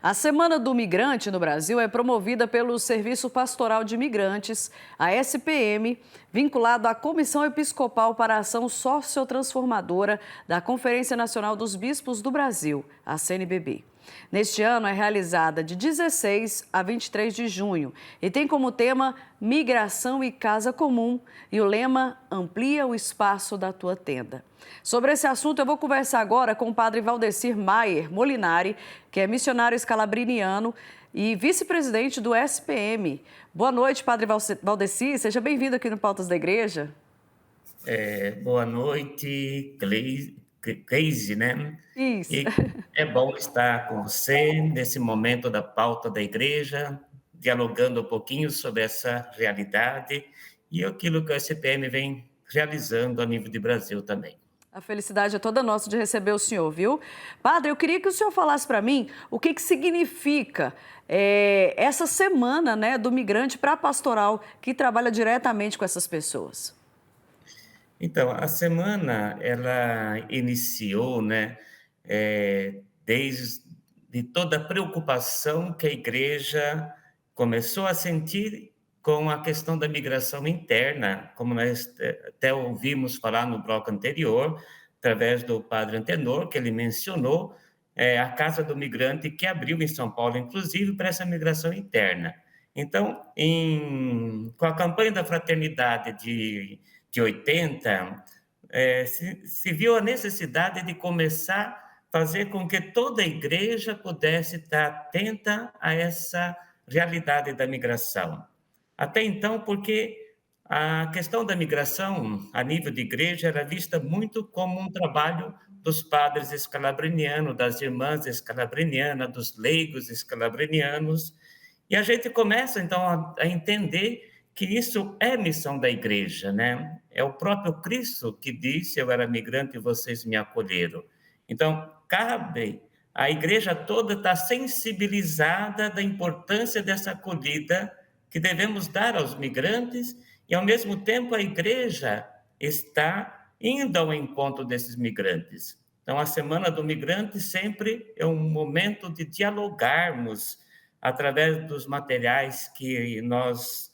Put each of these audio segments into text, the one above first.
A Semana do Migrante no Brasil é promovida pelo Serviço Pastoral de Migrantes, a SPM, vinculado à Comissão Episcopal para a Ação Sociotransformadora da Conferência Nacional dos Bispos do Brasil, a CNBB. Neste ano é realizada de 16 a 23 de junho e tem como tema Migração e Casa Comum e o lema Amplia o espaço da tua tenda. Sobre esse assunto eu vou conversar agora com o padre Valdecir Maier Molinari, que é missionário escalabriniano e vice-presidente do SPM. Boa noite, padre Valdecir, seja bem-vindo aqui no Pautas da Igreja. Boa noite, Cleise, né? Isso. E é bom estar com você nesse momento da pauta da igreja, dialogando um pouquinho sobre essa realidade e aquilo que o SPM vem realizando a nível de Brasil também. A felicidade é toda nossa de receber o senhor, viu? Padre, eu queria que o senhor falasse para mim o que significa essa semana, né, do migrante para a pastoral que trabalha diretamente com essas pessoas. Então, a semana, ela iniciou, né, desde toda a preocupação que a igreja começou a sentir com a questão da migração interna, como nós até ouvimos falar no bloco anterior, através do padre Antenor, que ele mencionou, a Casa do Migrante que abriu em São Paulo, inclusive, para essa migração interna. Então, com a campanha da fraternidade de 80, se viu a necessidade de começar a fazer com que toda a igreja pudesse estar atenta a essa realidade da migração. Até então, porque a questão da migração a nível de igreja era vista muito como um trabalho dos padres escalabrinianos, das irmãs escalabrinianas, dos leigos escalabrinianos, e a gente começa então a entender que isso é missão da igreja, né? É o próprio Cristo que disse: eu era migrante e vocês me acolheram. Então, cabe a igreja toda estar sensibilizada da importância dessa acolhida que devemos dar aos migrantes e, ao mesmo tempo, a igreja está indo ao encontro desses migrantes. Então, a Semana do Migrante sempre é um momento de dialogarmos através dos materiais que nós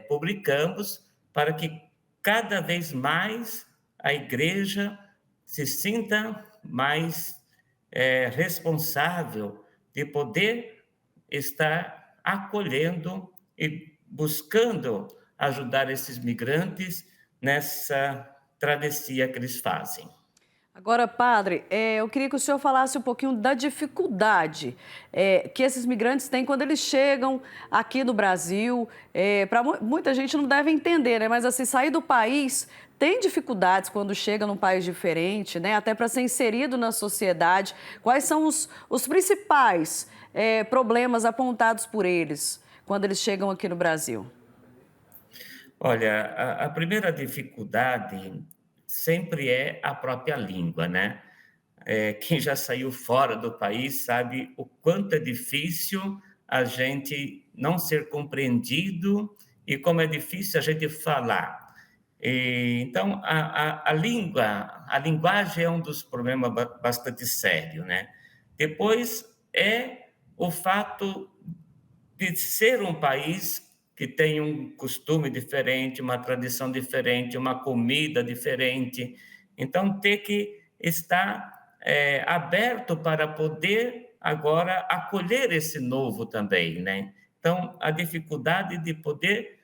publicamos, para que cada vez mais a igreja se sinta mais responsável de poder estar acolhendo e buscando ajudar esses migrantes nessa travessia que eles fazem. Agora, padre, eu queria que o senhor falasse um pouquinho da dificuldade que esses migrantes têm quando eles chegam aqui no Brasil. Muita gente não deve entender, né? Mas assim, sair do país tem dificuldades quando chega num país diferente, né? Até para ser inserido na sociedade. Quais são os principais problemas apontados por eles quando eles chegam aqui no Brasil? Olha, a primeira dificuldade sempre é a própria língua, né? Quem já saiu fora do país sabe o quanto é difícil a gente não ser compreendido e como é difícil a gente falar. Então, a linguagem é um dos problemas bastante sério, né? Depois é o fato de ser um país que tem um costume diferente, uma tradição diferente, uma comida diferente. Então, ter que estar aberto para poder agora acolher esse novo também, né? Então, a dificuldade de poder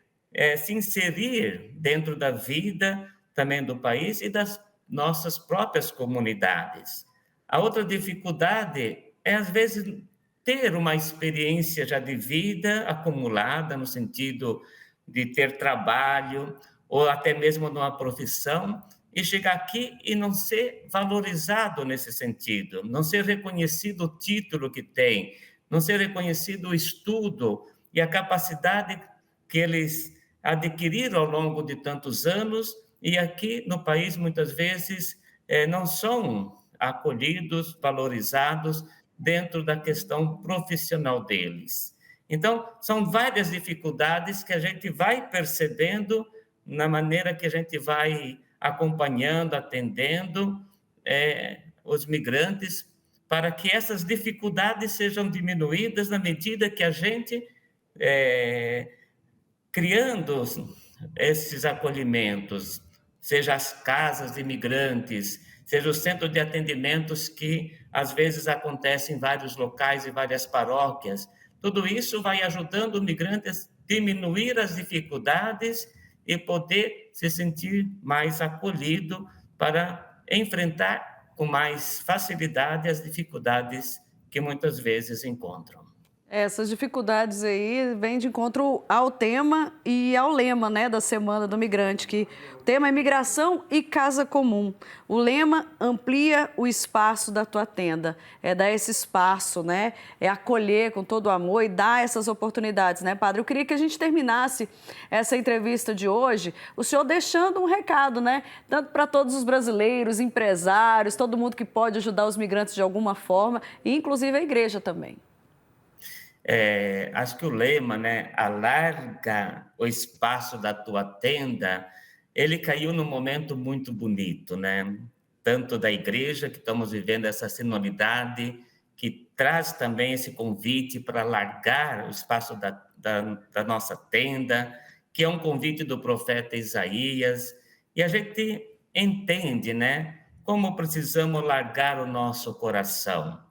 se inserir dentro da vida também do país e das nossas próprias comunidades. A outra dificuldade é, às vezes, ter uma experiência já de vida acumulada, no sentido de ter trabalho, ou até mesmo numa profissão, e chegar aqui e não ser valorizado nesse sentido, não ser reconhecido o título que tem, não ser reconhecido o estudo e a capacidade que eles adquiriram ao longo de tantos anos, e aqui no país, muitas vezes, não são acolhidos, valorizados dentro da questão profissional deles. Então, são várias dificuldades que a gente vai percebendo na maneira que a gente vai acompanhando, atendendo os migrantes, para que essas dificuldades sejam diminuídas na medida que a gente, eh, criando esses acolhimentos, seja as casas de imigrantes, seja o centro de atendimentos que às vezes acontece em vários locais e várias paróquias. Tudo isso vai ajudando o migrante a diminuir as dificuldades e poder se sentir mais acolhido para enfrentar com mais facilidade as dificuldades que muitas vezes encontram. Essas dificuldades aí vêm de encontro ao tema e ao lema, né, da Semana do Migrante, que o tema é migração e casa comum. O lema amplia o espaço da tua tenda, é dar esse espaço, né, é acolher com todo o amor e dar essas oportunidades, né, padre? Eu queria que a gente terminasse essa entrevista de hoje, o senhor deixando um recado, né, tanto para todos os brasileiros, empresários, todo mundo que pode ajudar os migrantes de alguma forma, e inclusive a igreja também. Acho que o lema, né, alarga o espaço da tua tenda, ele caiu num momento muito bonito, né? Tanto da igreja, que estamos vivendo essa sinodalidade, que traz também esse convite para alargar o espaço da nossa tenda, que é um convite do profeta Isaías, e a gente entende, né, como precisamos largar o nosso coração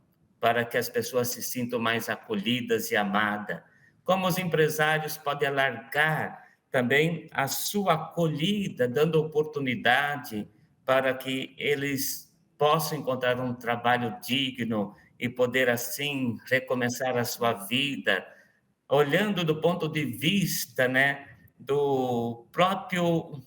para que as pessoas se sintam mais acolhidas e amadas. Como os empresários podem alargar também a sua acolhida, dando oportunidade para que eles possam encontrar um trabalho digno e poder, assim, recomeçar a sua vida, olhando do ponto de vista, né, do próprio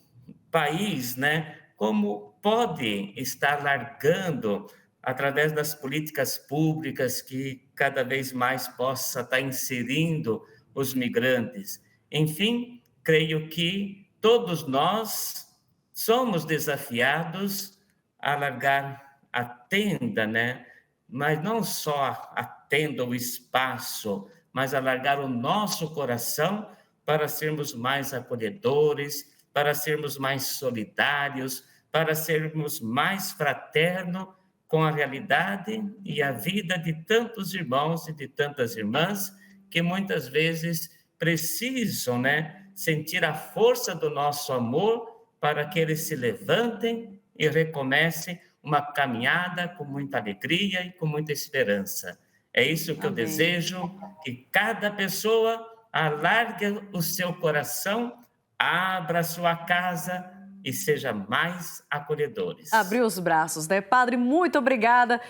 país, né, como pode estar largando através das políticas públicas que cada vez mais possa estar inserindo os migrantes. Enfim, creio que todos nós somos desafiados a largar a tenda, né? Mas não só a tenda, o espaço, mas a largar o nosso coração para sermos mais acolhedores, para sermos mais solidários, para sermos mais fraternos com a realidade e a vida de tantos irmãos e de tantas irmãs que muitas vezes precisam, né, sentir a força do nosso amor para que eles se levantem e recomecem uma caminhada com muita alegria e com muita esperança. É isso que eu Amém. desejo, que cada pessoa alargue o seu coração, abra a sua casa e seja mais acolhedores. Abrir os braços, né? Padre, muito obrigada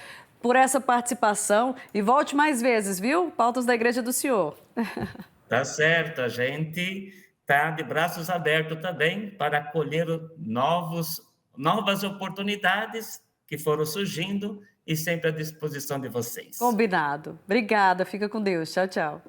por essa participação e volte mais vezes, viu? Pautas da Igreja do Senhor. Tá certo, a gente está de braços abertos também para acolher novas oportunidades que foram surgindo e sempre à disposição de vocês. Combinado. Obrigada, fica com Deus. Tchau, tchau.